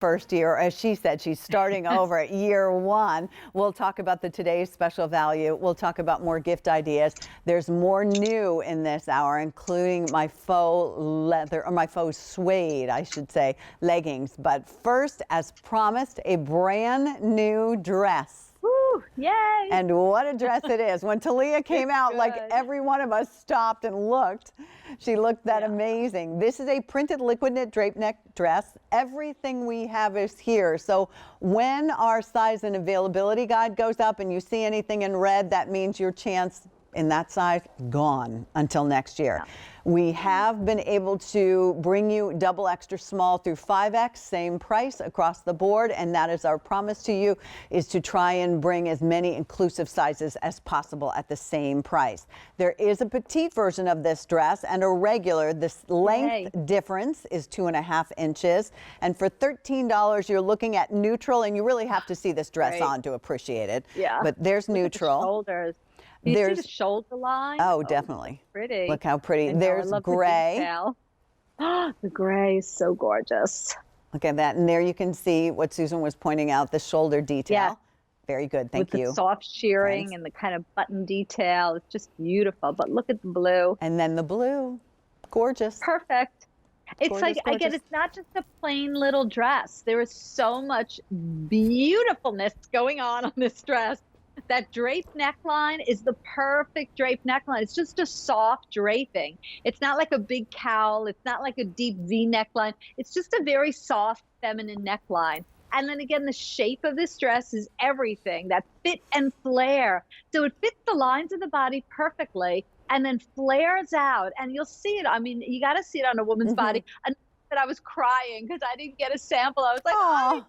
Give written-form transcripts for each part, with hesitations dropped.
first year, as she said, she's starting over at year one. We'll talk about the today's special value. We'll talk about more gift ideas. There's more new in this hour, including my faux leather, or my faux suede, I should say, leggings. But first, as promised, a brand new dress. Woo, yay! And what a dress it is. When Talia came out, like every one of us stopped and looked. She looked that amazing. This is a printed liquid knit drape neck dress. Everything we have is here. So when our size and availability guide goes up and you see anything in red, that means your chance in that size gone until next year. We have been able to bring you double extra small through 5X, same price across the board, and that is our promise to you, is to try and bring as many inclusive sizes as possible at the same price. There is a petite version of this dress and a regular. This length difference is 2.5 inches, and for $13 you're looking at neutral, and you really have to see this dress on to appreciate it. Yeah. But there's Look neutral. at the shoulders. Do you see the shoulder line? Oh, definitely. Pretty. Look how pretty. There's gray. The gray is so gorgeous. Look at that. And there you can see what Susan was pointing out, the shoulder detail. Yeah. Very good. Thank you. With the soft shearing and the kind of button detail. It's just beautiful. But look at the blue. And then the blue. Gorgeous. Perfect. It's Gorgeous, like, gorgeous. again, it's not just a plain little dress. There is so much beautifulness going on this dress. That drape neckline is the perfect drape neckline. It's just a soft draping. It's not like a big cowl. It's not like a deep V neckline. It's just a very soft, feminine neckline. And then again, the shape of this dress is everything, that fit and flare. So it fits the lines of the body perfectly and then flares out. And you'll see it. I mean, you got to see it on a woman's body. And I was crying because I didn't get a sample. I was like, oh,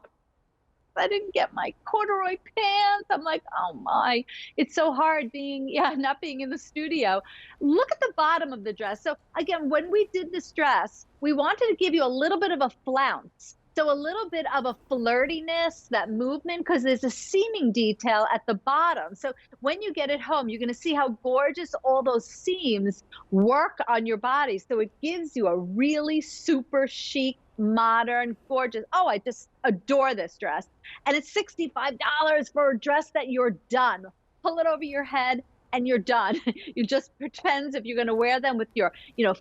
I didn't get my corduroy pants. I'm like, oh my, it's so hard being, not being in the studio. Look at the bottom of the dress. So again, when we did this dress, we wanted to give you a little bit of a flounce. So a little bit of a flirtiness, that movement, because there's a seaming detail at the bottom. So when you get it home, you're going to see how gorgeous all those seams work on your body. So it gives you a really super chic, modern, gorgeous. Oh, I just adore this dress. And it's $65 for a dress that you're done. Pull it over your head and you're done. You just pretend if you're going to wear them with your,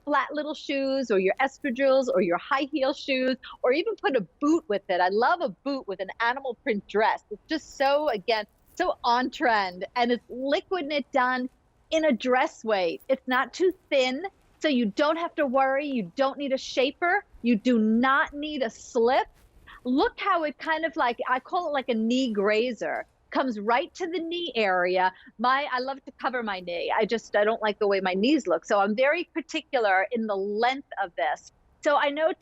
flat little shoes or your espadrilles or your high heel shoes, or even put a boot with it. I love a boot with an animal print dress. It's just so, again, so on trend. And it's liquid knit done in a dress weight. It's not too thin, so you don't have to worry. You don't need a shaper. You do not need a slip. Look how it kind of like, I call it like a knee grazer. Comes right to the knee area. I love to cover my knee. I don't like the way my knees look. So I'm very particular in the length of this. So I know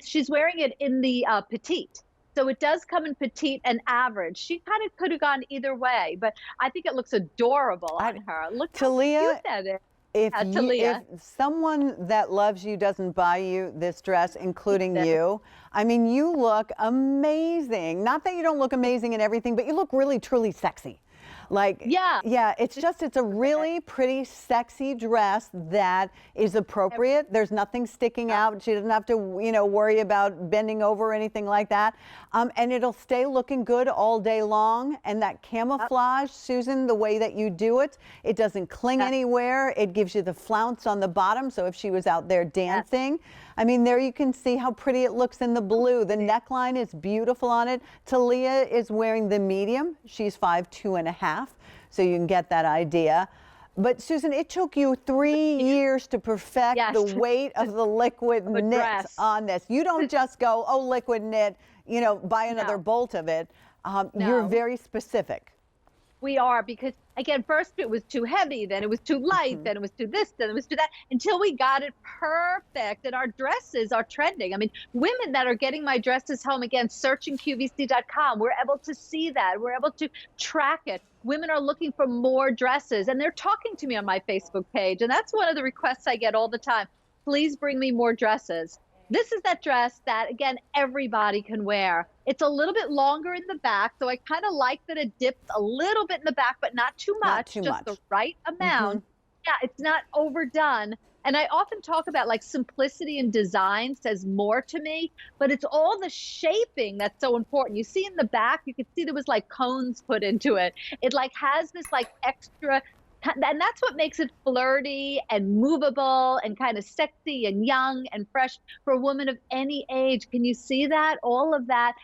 she's wearing it in the petite. So it does come in petite and average. She kind of could have gone either way, but I think it looks adorable on her. Look how cute that is. If someone that loves you doesn't buy you this dress, including you, I mean, you look amazing. Not that you don't look amazing in everything, but you look really, truly sexy. Like, it's a really pretty, sexy dress that is appropriate. There's nothing sticking out. She doesn't have to, worry about bending over or anything like that. And it'll stay looking good all day long. And that camouflage, Susan, the way that you do it, it doesn't cling anywhere. It gives you the flounce on the bottom. So if she was out there dancing, I mean, there you can see how pretty it looks in the blue. The neckline is beautiful on it. Talia is wearing the medium. She's 5'2½", so you can get that idea. But Susan, it took you 3 years to perfect the weight of the liquid knit on this. You don't just go, oh, liquid knit, buy another bolt of it. You're very specific. We are, because again, first it was too heavy, then it was too light, then it was too this, then it was too that, until we got it perfect. And our dresses are trending. I mean, women that are getting my dresses home, again, searching QVC.com, we're able to see that. We're able to track it. Women are looking for more dresses, and they're talking to me on my Facebook page. And that's one of the requests I get all the time. Please bring me more dresses. This is that dress that, again, everybody can wear. It's a little bit longer in the back, so I kind of like that it dips a little bit in the back, but not too much. Just the right amount. Yeah, it's not overdone. And I often talk about like simplicity in design says more to me, but it's all the shaping that's so important. You see in the back, you can see there was like cones put into it. It like has this like extra, and that's what makes it flirty and movable and kind of sexy and young and fresh for a woman of any age. Can you see that? All of that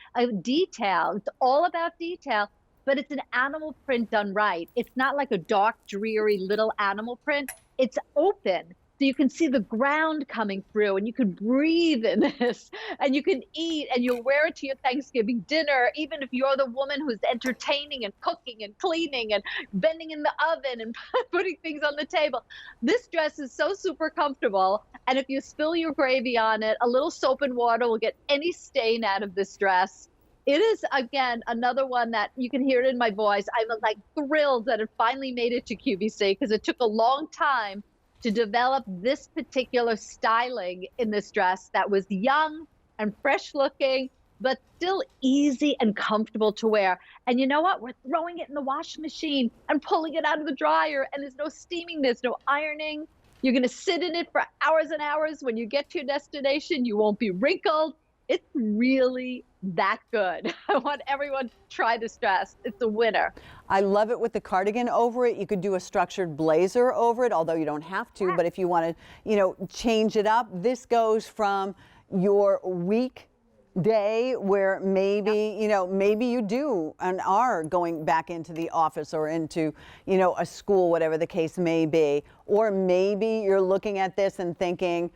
detail. It's all about detail, but it's an animal print done right. It's not like a dark, dreary little animal print. It's open. So you can see the ground coming through and you can breathe in this and you can eat and you'll wear it to your Thanksgiving dinner, even if you're the woman who's entertaining and cooking and cleaning and bending in the oven and putting things on the table. This dress is so super comfortable. And if you spill your gravy on it, a little soap and water will get any stain out of this dress. It is, again, another one that you can hear it in my voice. I'm like thrilled that it finally made it to QVC because it took a long time to develop this particular styling in this dress that was young and fresh looking, but still easy and comfortable to wear. And you know what? We're throwing it in the washing machine and pulling it out of the dryer, and there's no steaming, there's no ironing. You're gonna sit in it for hours and hours. When you get to your destination, you won't be wrinkled. It's really that good. I want everyone to try this dress. It's a winner. I love it with the cardigan over it. You could do a structured blazer over it, although you don't have to. But if you want to, change it up, this goes from your weekday where maybe, maybe you do and are going back into the office or into, a school, whatever the case may be. Or maybe you're looking at this and thinking,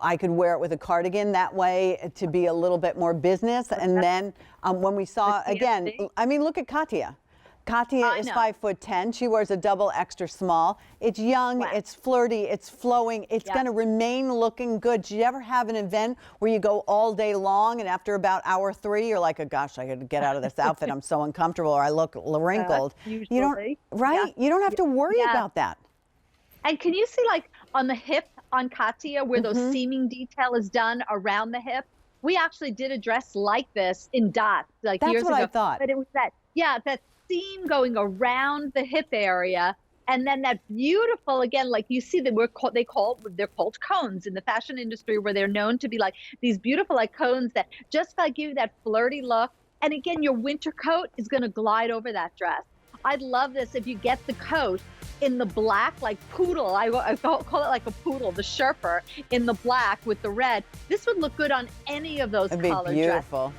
I could wear it with a cardigan that way to be a little bit more business. And then when we saw, again, I mean, look at Katya. Katya is 5'10". She wears a double extra small. It's young, it's flirty, it's flowing. It's going to remain looking good. Did you ever have an event where you go all day long and after about hour 3, you're like, oh gosh, I got to get out of this outfit. I'm so uncomfortable, or I look wrinkled. Usually. You don't, right? You don't have to worry about that. And can you see like on the hip on Katya where those seaming detail is done around the hip? We actually did a dress like this in dots like years ago. That's what I thought. But it was that seam going around the hip area, and then that beautiful, again, like you see that they're called cones in the fashion industry, where they're known to be like these beautiful like cones that just like give you that flirty look. And again, your winter coat is going to glide over that dress. I'd love this if you get the coat in the black, like poodle. I call it like a poodle, the Sherper in the black with the red. This would look good on any of those color dresses. Beautiful.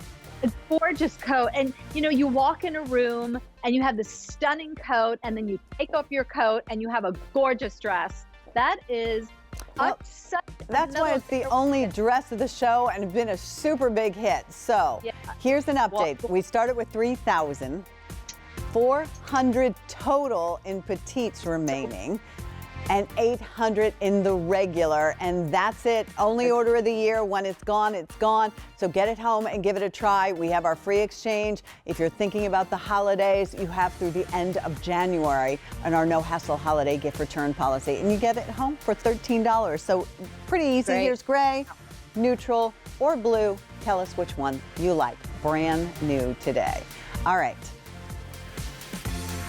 A gorgeous coat. And you walk in a room and you have this stunning coat, and then you take off your coat and you have a gorgeous dress. That is that's why it's the only dress of the show and it's been a super big hit. So here's an update. We started with 3,000. 400 total in petites remaining and 800 in the regular, and that's it. Only order of the year. When it's gone, it's gone. So get it home and give it a try. We have our free exchange. If you're thinking about the holidays, you have through the end of January on our no hassle holiday gift return policy, and you get it home for $13. So pretty easy. Here's gray, neutral, or blue. Tell us which one you like. Brand new today. All right.